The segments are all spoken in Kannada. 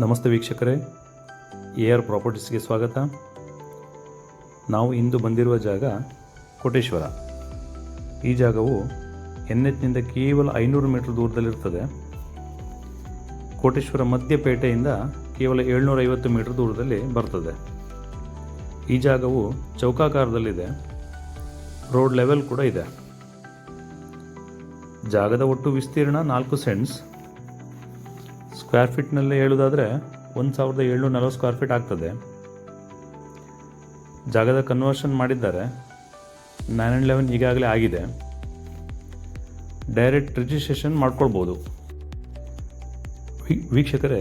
ನಮಸ್ತೆ ವೀಕ್ಷಕರೇ, AR ಪ್ರಾಪರ್ಟೀಸ್ಗೆ ಸ್ವಾಗತ. ನಾವು ಇಂದು ಬಂದಿರುವ ಜಾಗ ಕೋಟೇಶ್ವರ. ಈ ಜಾಗವು NHನಿಂದ ಕೇವಲ 500 ಮೀಟರ್ ದೂರದಲ್ಲಿರುತ್ತದೆ. ಕೋಟೇಶ್ವರ ಮಧ್ಯಪೇಟೆಯಿಂದ ಕೇವಲ 750 ಮೀಟರ್ ದೂರದಲ್ಲಿ ಬರ್ತದೆ. ಈ ಜಾಗವು ಚೌಕಾಕಾರದಲ್ಲಿದೆ. ರೋಡ್ ಲೆವೆಲ್ ಕೂಡ ಇದೆ. ಜಾಗದ ಒಟ್ಟು ವಿಸ್ತೀರ್ಣ 4 ಸೆಂಟ್ಸ್. ಸ್ಕ್ವೇರ್ ಫೀಟ್ನಲ್ಲಿ ಹೇಳೋದಾದರೆ 1740 ಸ್ಕ್ವೇರ್ ಫೀಟ್ ಆಗ್ತದೆ. ಜಾಗದ ಕನ್ವರ್ಷನ್ ಮಾಡಿದ್ದಾರೆ. 9/11 ಈಗಾಗಲೇ ಆಗಿದೆ. ಡೈರೆಕ್ಟ್ ರಿಜಿಸ್ಟ್ರೇಷನ್ ಮಾಡ್ಕೊಳ್ಬೋದು. ವೀಕ್ಷಕರೇ,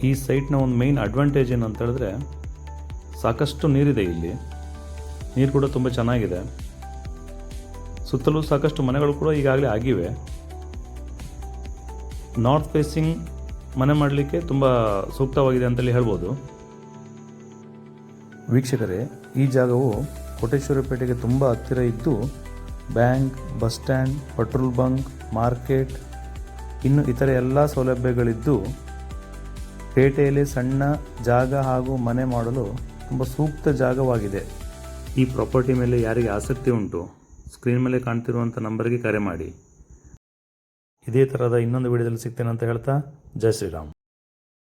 ಈ ಸೈಟ್ನ ಒಂದು ಮೇನ್ ಅಡ್ವಾಂಟೇಜ್ ಏನು ಅಂತ ಹೇಳಿದ್ರೆ, ಸಾಕಷ್ಟು ನೀರಿದೆ. ಇಲ್ಲಿ ನೀರು ಕೂಡ ತುಂಬ ಚೆನ್ನಾಗಿದೆ. ಸುತ್ತಲೂ ಸಾಕಷ್ಟು ಮನೆಗಳು ಕೂಡ ಈಗಾಗಲೇ ಆಗಿವೆ. ನಾರ್ತ್ ಫೇಸಿಂಗ್ ಮನೆ ಮಾಡಲಿಕ್ಕೆ ತುಂಬ ಸೂಕ್ತವಾಗಿದೆ ಅಂತಲೇ ಹೇಳ್ಬೋದು. ವೀಕ್ಷಕರೇ, ಈ ಜಾಗವು ಕೋಟೇಶ್ವರ ಪೇಟೆಗೆ ತುಂಬ ಹತ್ತಿರ ಇದ್ದು, bank, bus stand, petrol bunk, market, ಇನ್ನು ಇತರೆ ಎಲ್ಲ ಸೌಲಭ್ಯಗಳಿದ್ದು, ಪೇಟೆಯಲ್ಲಿ ಸಣ್ಣ ಜಾಗ ಹಾಗೂ ಮನೆ ಮಾಡಲು ತುಂಬ ಸೂಕ್ತ ಜಾಗವಾಗಿದೆ. ಈ ಪ್ರಾಪರ್ಟಿ ಮೇಲೆ ಯಾರಿಗೆ ಆಸಕ್ತಿ ಉಂಟು, ಸ್ಕ್ರೀನ್ ಮೇಲೆ ಕಾಣ್ತಿರುವಂಥ ನಂಬರ್ಗೆ ಕರೆ ಮಾಡಿ. ಇದೇ ಥರದ ಇನ್ನೊಂದು ವಿಡಿಯೋದಲ್ಲಿ ಸಿಗ್ತೇನೆ ಅಂತ ಹೇಳ್ತಾ, ಜೈ ಶ್ರೀರಾಮ್.